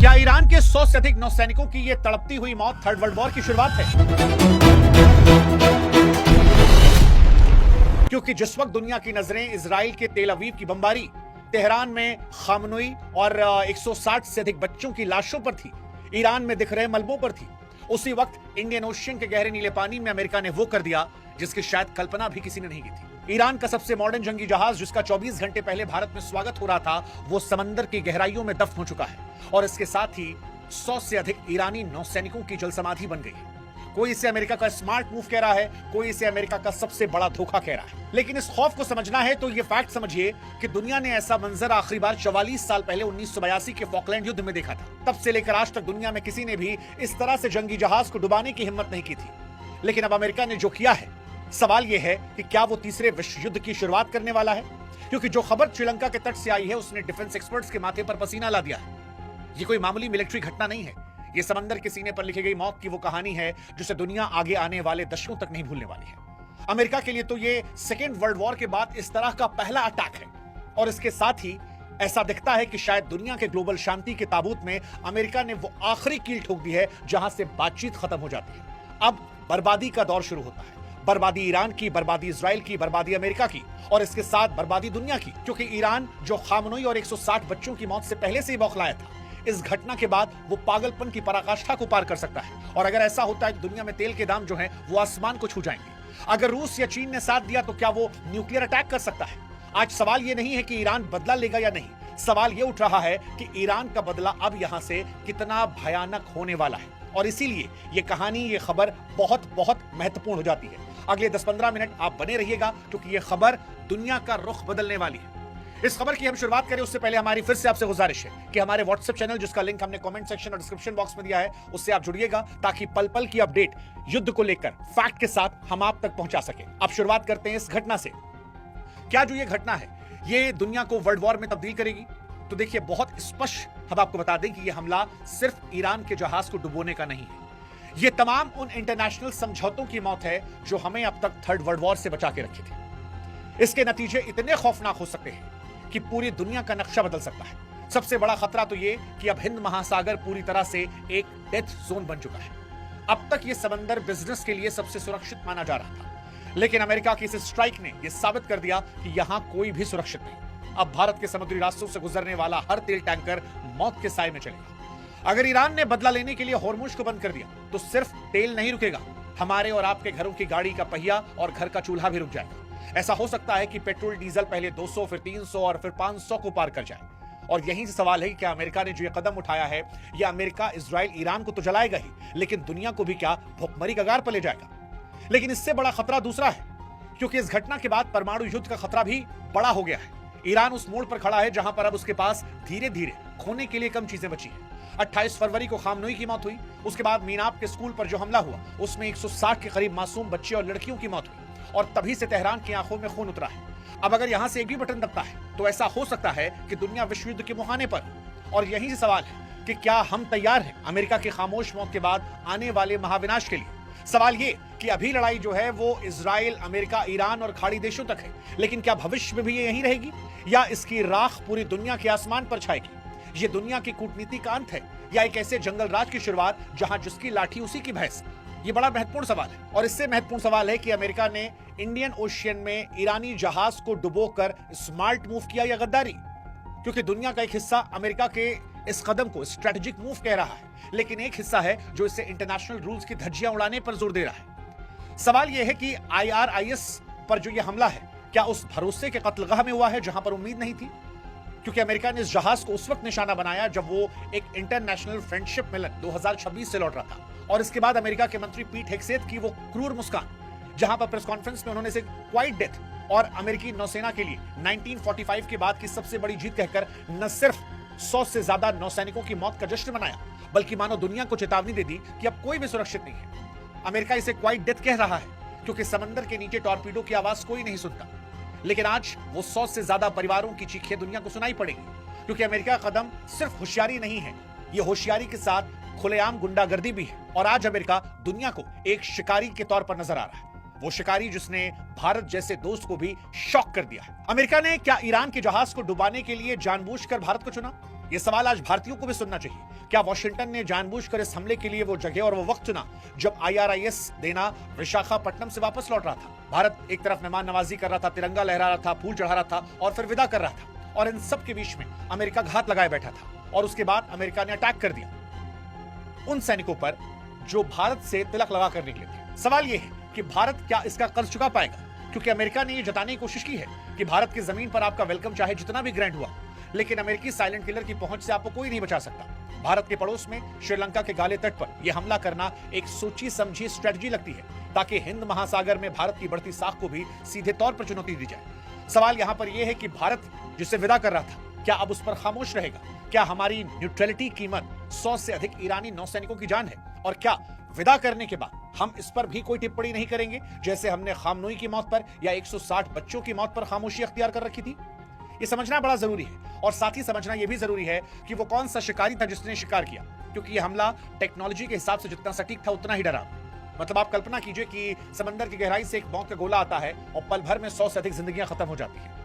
क्या ईरान के 100 से अधिक नौसैनिकों की यह तड़पती हुई मौत थर्ड वर्ल्ड वॉर की शुरुआत है? क्योंकि जिस वक्त दुनिया की नजरें इजराइल के तेल अवीव की बमबारी, तेहरान में खामनोई और 160 से अधिक बच्चों की लाशों पर थी, ईरान में दिख रहे मलबों पर थी, उसी वक्त इंडियन ओशियन के गहरे नीले पानी में अमेरिका ने वो कर दिया जिसकी शायद कल्पना भी किसी ने नहीं की थी। ईरान का सबसे मॉडर्न जंगी जहाज, जिसका 24 घंटे पहले भारत में स्वागत हो रहा था, वो समंदर की गहराइयों में दफन हो चुका है और इसके साथ ही 100 से अधिक ईरानी नौसैनिकों की जल समाधि बन गई है। कोई इसे अमेरिका का स्मार्ट मूव कह रहा है, कोई इसे अमेरिका का सबसे बड़ा धोखा कह रहा है। लेकिन इस खौफ को समझना है तो ये फैक्ट समझिए कि दुनिया ने ऐसा मंजर आखिरी बार 44 साल पहले 1982 के फॉकलैंड युद्ध में देखा था। तब से लेकर आज तक दुनिया में किसी ने भी इस तरह से जंगी जहाज को डुबाने की हिम्मत नहीं की थी। लेकिन अब अमेरिका ने जो किया है, सवाल यह है कि क्या वो तीसरे विश्व युद्ध की शुरुआत करने वाला है? क्योंकि जो खबर श्रीलंका के तट से आई है, उसने डिफेंस एक्सपर्ट्स के माथे पर पसीना ला दिया है। ये कोई मामूली मिलिट्री घटना नहीं है, ये समंदर के सीने पर लिखी गई मौत की वो कहानी है जिसे दुनिया आगे आने वाले दशकों तक नहीं भूलने वाली है। अमेरिका के लिए तो ये सेकेंड वर्ल्ड वॉर के बाद इस तरह का पहला अटैक है और इसके साथ ही ऐसा दिखता है कि शायद दुनिया के ग्लोबल शांति के ताबूत में अमेरिका ने वो आखिरी कील ठोक दी है जहां से बातचीत खत्म हो जाती है। अब बर्बादी का दौर शुरू होता है। बर्बादी ईरान की, बर्बादी इजराइल की, बर्बादी अमेरिका की और इसके साथ बर्बादी दुनिया की, क्योंकि ईरान जो खामनोई और 160 बच्चों की मौत से पहले से ही बौखलाया था, इस घटना के बाद वो पागलपन की पराकाष्ठा को पार कर सकता है। और अगर ऐसा होता है तो दुनिया में तेल के दाम जो हैं वो आसमान को छू जाएंगे। अगर रूस या चीन ने साथ दिया तो क्या वो न्यूक्लियर अटैक कर सकता है? आज सवाल ये नहीं है कि ईरान बदला लेगा या नहीं, सवाल ये उठ रहा है कि ईरान का बदला अब यहां से कितना भयानक होने वाला है। और इसीलिए ये कहानी, ये खबर बहुत बहुत महत्वपूर्ण हो जाती है। अगले 10-15 मिनट आप बने रहिएगा क्योंकि ये खबर दुनिया का रुख बदलने वाली है। इस खबर की हम शुरुआत करें उससे पहले हमारी फिर से आपसे गुजारिश है कि हमारे व्हाट्सएप चैनल, जिसका लिंक हमने कमेंट सेक्शन और डिस्क्रिप्शन बॉक्स में दिया है, उससे आप जुड़िएगा ताकि पल पल की अपडेट युद्ध को लेकर फैक्ट के साथ हम आप तक पहुंचा सके। अब शुरुआत करते हैं इस घटना से। क्या जो ये घटना है ये दुनिया को वर्ल्ड वॉर में तब्दील करेगी? तो देखिए, बहुत स्पष्ट हम आपको बता दें कि यह हमला सिर्फ ईरान के जहाज को डुबोने का नहीं है। यह तमाम उन इंटरनेशनल समझौतों की मौत है जो हमें अब तक थर्ड वर्ल्ड वॉर से बचा के रखे थे। इसके नतीजे इतने खौफनाक हो सकते हैं कि पूरी दुनिया का नक्शा बदल सकता है। सबसे बड़ा खतरा तो यह कि अब हिंद महासागर पूरी तरह से एक डेथ जोन बन चुका है। अब तक यह समंदर बिजनेस के लिए सबसे सुरक्षित माना जा रहा था, लेकिन अमेरिका की इस स्ट्राइक ने यह साबित कर दिया कि यहां कोई भी सुरक्षित नहीं। अब भारत के समुद्री रास्तों से गुजरने वाला हर तेल टैंकर मौत के साए में चलेगा। अगर ईरान ने बदला लेने के लिए होर्मुज को बंद कर दिया तो सिर्फ तेल नहीं रुकेगा, हमारे और आपके घरों की गाड़ी का पहिया और घर का चूल्हा भी रुक जाएगा। ऐसा हो सकता है कि पेट्रोल डीजल पहले 200, फिर 300 और फिर 500 को पार कर जाए। और यहीं से सवाल है कि क्या अमेरिका ने जो ये कदम उठाया है, या अमेरिका इजराइल ईरान को तो जलाएगा ही, लेकिन दुनिया को भी क्या भुखमरी कगार पर ले जाएगा? लेकिन इससे बड़ा खतरा दूसरा है, क्योंकि इस घटना के बाद परमाणु युद्ध का खतरा भी बड़ा हो गया है। ईरान उस मोड़ पर खड़ा है जहां पर अब उसके पास धीरे धीरे खोने के लिए कम चीजें बची हैं। 28 फरवरी को खामनोई की मौत हुई, उसके बाद मीनाब के स्कूल पर जो हमला हुआ उसमें 160 के करीब मासूम बच्चे और लड़कियों की मौत हुई और तभी से तेहरान की आंखों में खून उतरा है। अब अगर यहां से एक भी बटन दबता है तो ऐसा हो सकता है कि दुनिया विश्व युद्ध के मुहाने पर। और यहीं से सवाल है कि क्या हम तैयार हैं अमेरिका की खामोश मौत के बाद आने वाले महाविनाश के लिए? सवाल ये कि अभी लड़ाई जो है वो इजराइल, अमेरिका, ईरान और खाड़ी देशों तक है, लेकिन क्या भविष्य में भी ये यहीं रहेगी या इसकी राख पूरी दुनिया के आसमान पर छाएगी? ये दुनिया की कूटनीति का अंत है या एक ऐसे जंगल राज की शुरुआत जहां जिसकी लाठी उसी की भैंस? ये बड़ा महत्वपूर्ण सवाल है। और इससे महत्वपूर्ण सवाल है कि अमेरिका ने इंडियन ओशियन में ईरानी जहाज को डुबोकर स्मार्ट मूव किया या गद्दारी? क्योंकि दुनिया का एक हिस्सा अमेरिका के इस कदम को स्ट्रेटेजिक मूव कह रहा है, लेकिन एक हिस्सा है जो इसे इंटरनेशनल रूल्स की धज्जियां उड़ाने पर जोर दे रहा है। सवाल यह है कि IRIS पर जो यह हमला है, क्या उस भरोसे के कत्लगाह में हुआ है जहां पर उम्मीद नहीं थी? क्योंकि अमेरिका ने इस जहाज को उस वक्त निशाना बनाया जब वो एक इंटरनेशनल फ्रेंडशिप मिलन 2026 से लौट रहा था। और इसके बाद अमेरिका के मंत्री पीट हेग्सेथ की वो क्रूर मुस्कान, जहां पर प्रेस कॉन्फ्रेंस में उन्होंने इसे क्वाइट डेथ और अमेरिकी नौसेना के लिए 1945 के बाद की सबसे बड़ी जीत कहकर न सिर्फ 100 से ज्यादा नौसैनिकों की मौत का जश्न मनाया, बल्कि मानो दुनिया को चेतावनी दे दी कि अब कोई भी सुरक्षित नहीं है। अमेरिका इसे क्वाइट डेथ कह रहा है क्योंकि समंदर के नीचे टॉर्पीडो की आवाज कोई नहीं सुनता। लेकिन आज वो 100 से ज्यादा परिवारों की चीखें दुनिया को सुनाई पड़ेगी, क्योंकि अमेरिका का कदम सिर्फ होशियारी नहीं है, ये होशियारी के साथ खुलेआम गुंडागर्दी भी है। और आज अमेरिका दुनिया को एक शिकारी के तौर पर नजर आ रहा है, वो शिकारी जिसने भारत जैसे दोस्त को भी शॉक कर दिया है। अमेरिका ने क्या ईरान के जहाज को डुबाने के लिए जानबूझकर भारत को चुना? यह सवाल आज भारतीयों को भी सुनना चाहिए। क्या वॉशिंगटन ने जानबूझकर इस हमले के लिए वो जगह और वो वक्त चुना जब IRIS देना विशाखापट्टनम से वापस लौट रहा था? भारत एक तरफ मेहमान नवाजी कर रहा था, तिरंगा लहरा रहा था, फूल चढ़ा रहा था और फिर विदा कर रहा था, और इन सब के बीच में अमेरिका घात लगाए बैठा था। और उसके बाद अमेरिका ने अटैक कर दिया उन सैनिकों पर जो भारत से तिलक लगा कर निकले थे। सवाल यह है कि भारत क्या इसका कर्ज चुका पाएगा? क्योंकि अमेरिका ने यह जताने की कोशिश की है कि भारत की जमीन पर आपका वेलकम चाहे जितना भी ग्रैंड हुआ, लेकिन अमेरिकी साइलेंट किलर की पहुंच से आपको कोई नहीं बचा सकता। भारत के पड़ोस में श्रीलंका के गाले तट पर यह हमला करना एक सोची समझी स्ट्रेटजी लगती है ताकि हिंद महासागर में भारत की बढ़ती साख को भी सीधे तौर पर चुनौती दी जाए। सवाल यहां पर यह है कि भारत जिसे विदा कर रहा था, क्या अब उस पर खामोश रहेगा? क्या हमारी न्यूट्रलिटी कीमत 100 से अधिक ईरानी नौसैनिकों की जान है? और क्या विदा करने के बाद हम इस पर भी कोई टिप्पणी नहीं करेंगे, जैसे हमने खामनोई की मौत पर या 160 बच्चों की मौत पर खामोशी अख्तियार कर रखी थी? ये समझना बड़ा जरूरी है, और साथ ही समझना यह भी जरूरी है कि वो कौन सा शिकारी था जिसने शिकार किया, क्योंकि यह हमला टेक्नोलॉजी के हिसाब से जितना सटीक था उतना ही डरा। मतलब आप कल्पना कीजिए कि समंदर की गहराई से एक मौत का गोला आता है और पल भर में 100 से अधिक जिंदगियां खत्म हो जाती है।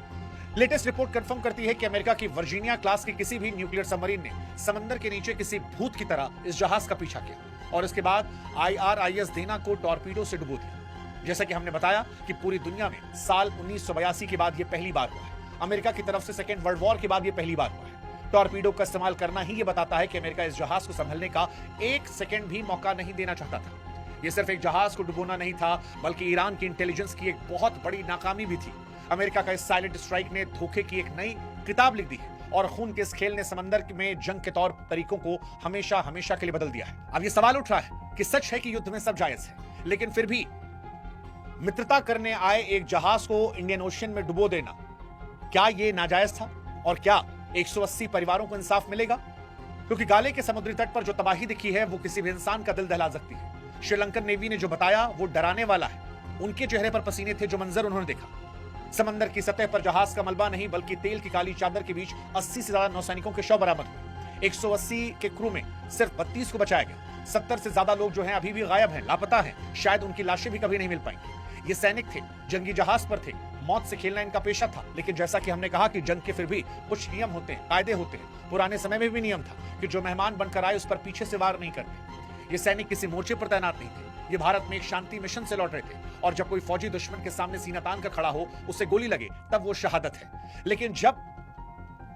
लेटेस्ट रिपोर्ट कंफर्म करती है कि अमेरिका की वर्जीनिया क्लास के किसी भी न्यूक्लियर सबमरीन ने समंदर के नीचे किसी भूत की तरह इस जहाज का पीछा किया और इसके बाद IRIS देना को टॉर्पीडो से डुबो दिया। जैसा कि हमने बताया कि पूरी दुनिया में साल 1982 के बाद यह पहली बार हुआ है। अमेरिका की तरफ से सेकेंड वर्ल्ड वॉर के बाद यह पहली बार हुआ है। टॉर्पीडो का इस्तेमाल करना ही यह बताता है कि अमेरिका इस जहाज को संभलने का एक सेकेंड भी मौका नहीं देना चाहता था। यह सिर्फ एक जहाज को डुबोना नहीं था, बल्कि ईरान की इंटेलिजेंस की एक बहुत बड़ी नाकामी भी थी। अमेरिका का इस साइलेंट स्ट्राइक ने धोखे की एक नई किताब लिख दी है और खून के इस खेल ने समंदर में जंग के तौर तरीकों को हमेशा हमेशा के लिए बदल दिया है। अब यह सवाल उठ रहा है कि सच है कि युद्ध में सब जायज है, लेकिन फिर भी मित्रता करने आए एक जहाज को इंडियन ओशन में डुबो देना, क्या यह नाजायज था? और क्या 180 परिवारों को इंसाफ मिलेगा? क्योंकि गाले के समुद्री तट पर जो तबाही दिखी है वो किसी भी इंसान का दिल दहला सकती है। श्रीलंकन नेवी ने जो बताया वो डराने वाला है। उनके चेहरे पर पसीने थे जो मंजर उन्होंने देखा। समंदर की सतह पर जहाज का मलबा नहीं बल्कि तेल की काली चादर के बीच 80 से ज्यादा नौसैनिकों के शव बरामद हुए। 180 के क्रू में सिर्फ 32 को बचाया गया। 70 से ज्यादा लोग जो हैं अभी भी गायब हैं, लापता हैं। शायद उनकी लाशें भी कभी नहीं मिल पाएंगी। ये सैनिक थे, जंगी जहाज पर थे, मौत से खेलना इनका पेशा था। लेकिन जैसा कि हमने कहा कि जंग के फिर भी कुछ नियम होते हैं, कायदे होते हैं। पुराने समय में भी नियम था कि जो मेहमान बनकर आए उस पर पीछे से वार नहीं करते। ये सैनिक किसी मोर्चे पर तैनात नहीं थे, ये भारत में एक शांति मिशन से लौट रहे थे। और जब कोई फौजी दुश्मन के सामने सीना तान कर खड़ा हो, उससे गोली लगे, तब वो शहादत है। लेकिन जब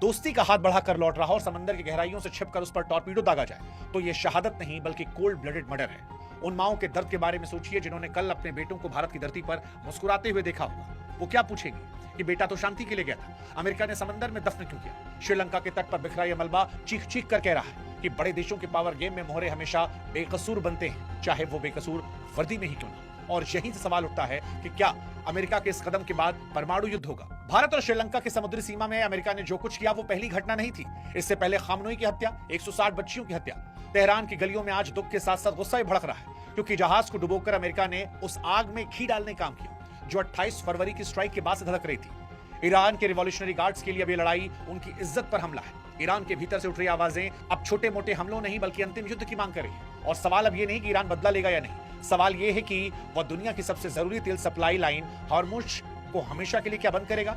दोस्ती का हाथ बढ़ाकर लौट रहा और समंदर की गहराइयों से छिपकर उस पर टॉर्पीडो दागा जाए, तो ये शहादत नहीं बल्कि कोल्ड ब्लडेड मर्डर है। उन माओं के दर्द के बारे में सोचिए जिन्होंने कल अपने बेटों को भारत की धरती पर मुस्कुराते हुए देखा होगा। वो क्या पूछेंगी कि बेटा तो शांति के लिए गया था, अमेरिका ने समंदर में दफन क्यों किया? श्रीलंका के तट पर बिखरा यह मलबा चीख चीख कर कह रहा है कि बड़े देशों के पावर गेम में मोहरे हमेशा बेकसूर बनते हैं, चाहे वो बेकसूर वर्दी में ही क्यों ना। और यहीं से सवाल उठता है कि क्या अमेरिका के इस कदम के बाद परमाणु युद्ध होगा? भारत और श्रीलंका की समुद्री सीमा में अमेरिका ने जो कुछ किया वो पहली घटना नहीं थी। इससे पहले खामनोई की हत्या, 160 बच्चियों की हत्या। तेहरान की गलियों में आज दुख के साथ साथ गुस्सा भी भड़क रहा है, क्योंकि जहाज को डुबोकर अमेरिका ने उस आग में घी डालने का काम किया जो 28 फरवरी की स्ट्राइक के बाद से धधक रही थी। ईरान के रिवॉल्यूशनरी गार्ड्स के लिए अब ये लड़ाई उनकी इज्जत पर हमला है। ईरान के भीतर से उठ रही आवाजें अब छोटे मोटे हमलों नहीं बल्कि अंतिम युद्ध की मांग कर रही है। और सवाल अब ये नहीं कि ईरान बदला लेगा या नहीं, सवाल ये है कि वह दुनिया की सबसे जरूरी तेल सप्लाई लाइन हॉर्मुज को हमेशा के लिए क्या बंद करेगा?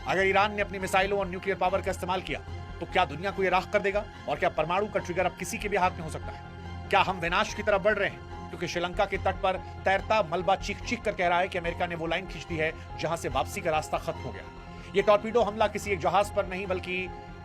अगर ईरान ने अपनी मिसाइलों और न्यूक्लियर पावर का इस्तेमाल किया तो क्या दुनिया को यह राख कर देगा? और क्या परमाणु का ट्रिगर अब किसी के भी हाथ में हो सकता है? क्या हम विनाश की तरफ बढ़ रहे हैं? क्योंकि श्रीलंका के तट पर तैरता मलबा चीख चीख कर कह रहा है कि अमेरिका ने वो लाइन खींच दी है जहां से वापसी का रास्ता खत्म हो गया। ये टॉर्पीडो हमला किसी एक जहाज पर नहीं बल्कि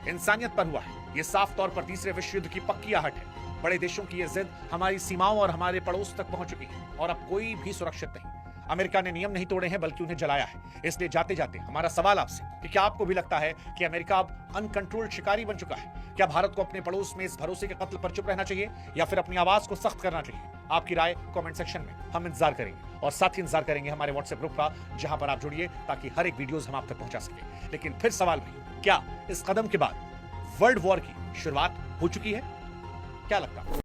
इंसानियत पर हुआ है। ये साफ तौर पर तीसरे विश्व युद्ध की पक्की आहट है। बड़े देशों की ये जिद हमारी सीमाओं और हमारे पड़ोस तक पहुंच चुकी है और अब कोई भी सुरक्षित नहीं। अमेरिका ने नियम नहीं तोड़े हैं बल्कि उन्हें जलाया है। इसलिए जाते जाते हमारा सवाल आपसे कि क्या आपको भी लगता है कि अमेरिका अब अनकंट्रोल्ड शिकारी बन चुका है? क्या भारत को अपने पड़ोस में इस भरोसे के कत्ल पर चुप रहना चाहिए या फिर अपनी आवाज को सख्त करना चाहिए? आपकी राय कमेंट सेक्शन में हम इंतजार करेंगे और साथ ही इंतजार करेंगे हमारे व्हाट्सएप ग्रुप का, जहां पर आप जुड़िए ताकि हर एक वीडियोस हम आप तक पहुंचा सके। लेकिन फिर सवाल भी, क्या इस कदम के बाद वर्ल्ड वॉर की शुरुआत हो चुकी है? क्या लगता है?